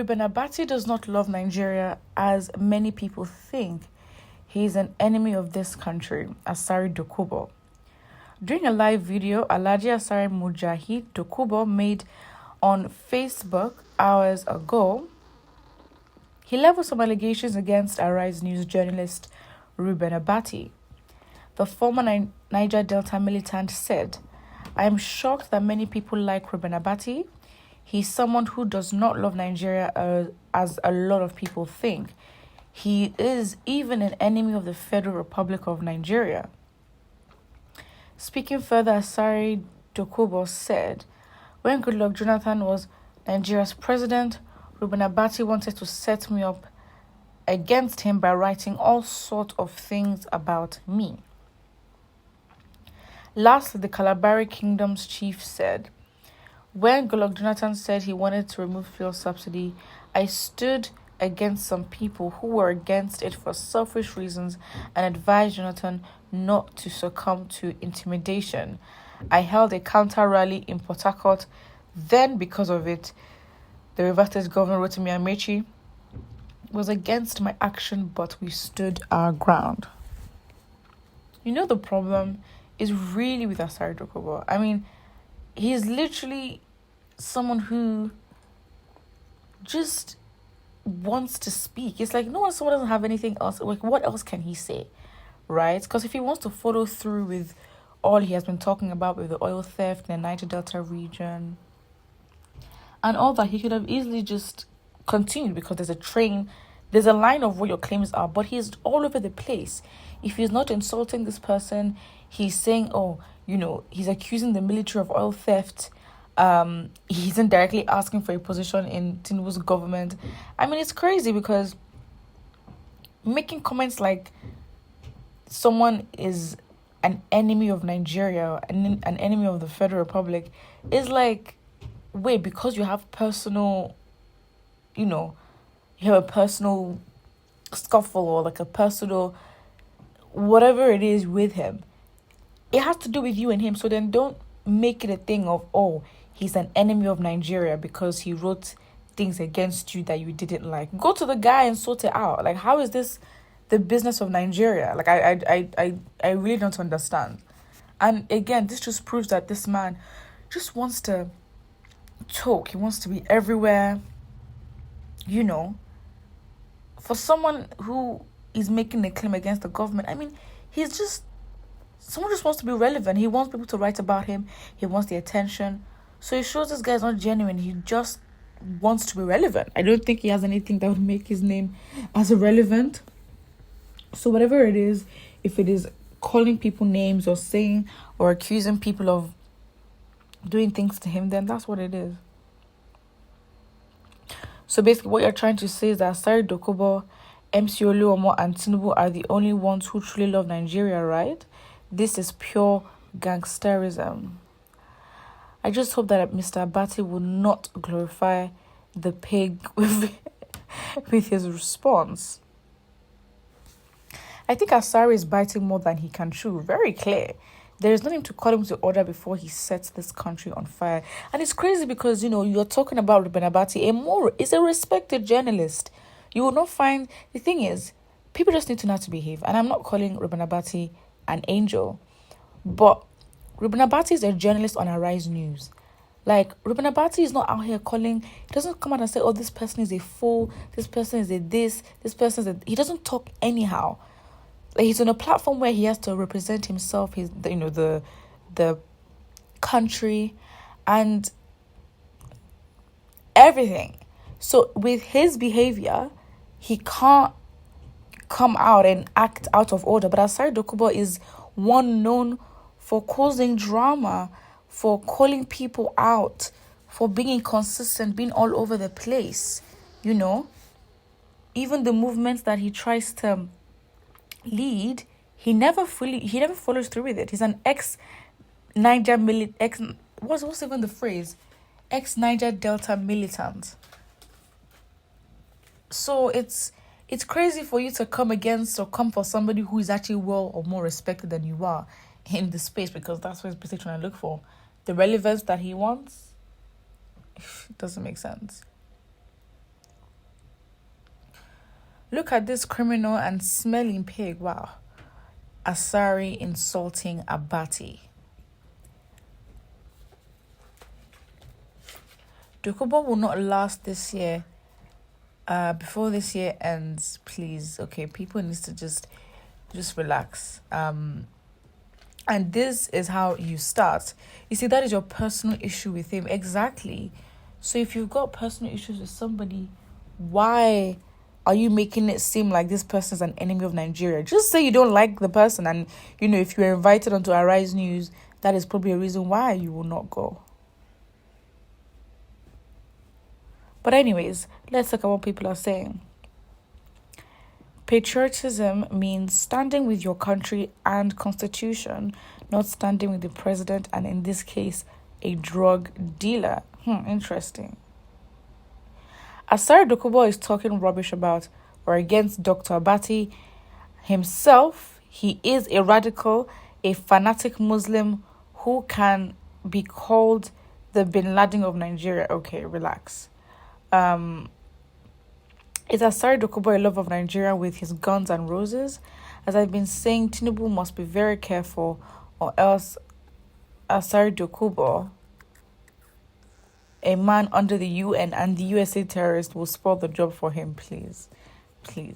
Reuben Abati does not love Nigeria as many people think. He is an enemy of this country, Asari Dokubo. During a live video Alhaji Asari Mujahid Dokubo made on Facebook hours ago, he leveled some allegations against Arise News journalist Reuben Abati. The former Niger Delta militant said, "I am shocked that many people like Reuben Abati. He's someone who does not love Nigeria as a lot of people think. He is even an enemy of the Federal Republic of Nigeria." Speaking further, Asari Dokubo said, "When Goodluck Jonathan was Nigeria's president, Reuben Abati wanted to set me up against him by writing all sorts of things about me." Lastly, the Kalabari Kingdom's chief said, "When Goodluck Jonathan said he wanted to remove fuel subsidy, I stood against some people who were against it for selfish reasons and advised Jonathan not to succumb to intimidation. I held a counter rally in Port Harcourt. Then, because of it, the Rivers State Governor Rotimi Amechi was against my action, but we stood our ground." You know, the problem is really with Asari Dokubo. I mean, he's literally someone who just wants to speak. It's like someone doesn't have anything else. Like, what else can he say, right? Because if he wants to follow through with all he has been talking about with the oil theft in the Niger Delta region and all that, he could have easily just continued, because there's a line of what your claims are, but he's all over the place. If he's not insulting this person, he's saying, he's accusing the military of oil theft. He isn't directly asking for a position in Tinubu's government. I mean, it's crazy, because making comments like someone is an enemy of Nigeria and an enemy of the Federal Republic is like, wait, because you have personal, you have a personal scuffle or like a personal whatever it is with him, it has to do with you and him. So then don't make it a thing of, he's an enemy of Nigeria because he wrote things against you that you didn't like. Go to the guy and sort it out. Like, how is this the business of Nigeria? Like, I really don't understand. And again, this just proves that this man just wants to talk. He wants to be everywhere. For someone who is making a claim against the government, I mean, someone just wants to be relevant. He wants people to write about him. He wants the attention. So it shows this guy is not genuine. He just wants to be relevant. I don't think he has anything that would make his name as irrelevant. So whatever it is, if it is calling people names or saying or accusing people of doing things to him, then that's what it is. So basically what you're trying to say is that Asari Dokubo, MC Oluomo and Tinubu are the only ones who truly love Nigeria, right? This is pure gangsterism. I just hope that Mr. Abati will not glorify the pig with his response. I think Asari is biting more than he can chew. Very clear. There is nothing to call him to order before he sets this country on fire. And it's crazy because, you're talking about Reuben Abati. Is a respected journalist. You will not find... The thing is, people just need to know how to behave. And I'm not calling Reuben Abati an angel. But Reuben Abati is a journalist on Arise News. Like, Reuben Abati is not out here calling... He doesn't come out and say, this person is a fool. This person is a this. This person is a... He doesn't talk anyhow. Like, he's on a platform where he has to represent himself, the country, and everything. So with his behavior, he can't come out and act out of order. But Asari Dokubo is one known for causing drama, for calling people out, for being inconsistent, being all over the place. Even the movements that he tries to lead, he never follows through with it. He's an ex-Niger what's even the phrase? Ex-Niger Delta militant. So it's crazy for you to come against or come for somebody who is actually well or more respected than you are in the space, because that's what he's basically trying to look for. The relevance that he wants, it doesn't make sense. Look at this criminal and smelling pig. Wow. Asari insulting Abati. Dokubo will not last this year. Before this year ends, please. Okay, people need to just relax. And this is how you start. You see, that is your personal issue with him. Exactly. So if you've got personal issues with somebody, why are you making it seem like this person is an enemy of Nigeria? Just say you don't like the person, and if you're invited onto Arise News, that is probably a reason why you will not go. But anyways, let's look at what people are saying. Patriotism means standing with your country and constitution, not standing with the president, and in this case, a drug dealer. Interesting. Asari Dokubo is talking rubbish about or against Dr. Abati himself. He is a radical, a fanatic Muslim who can be called the Bin Laden of Nigeria. Okay, relax. Is Asari Dokubo a lover of Nigeria with his guns and roses? As I've been saying, Tinubu must be very careful, or else Asari Dokubo, a man under the UN and the USA terrorist, will spoil the job for him. Please. Thing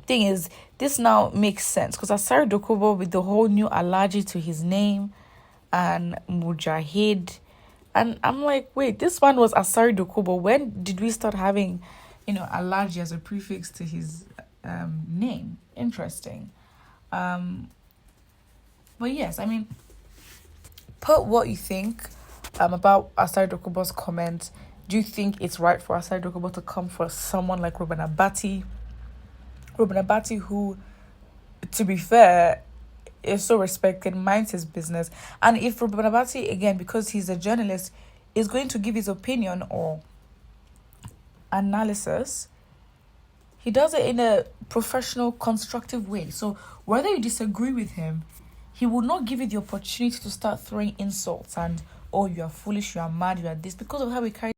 is, this now makes sense because Asari Dokubo, with the whole new allergy to his name and Mujahid, and I'm like, wait, this one was Asari Dokubo. When did we start having, allergy as a prefix to his name? Interesting. But yes, I mean, put what you think about Asari Dokubo's comment. Do you think it's right for Asari Dokubo to come for someone like Reuben Abati? Reuben Abati, who, to be fair, is so respected, minds his business. And if Reuben Abati, again, because he's a journalist, is going to give his opinion or analysis, he does it in a professional, constructive way. So whether you disagree with him, he will not give you the opportunity to start throwing insults and, oh, you are foolish, you are mad, you are this, because of how he carries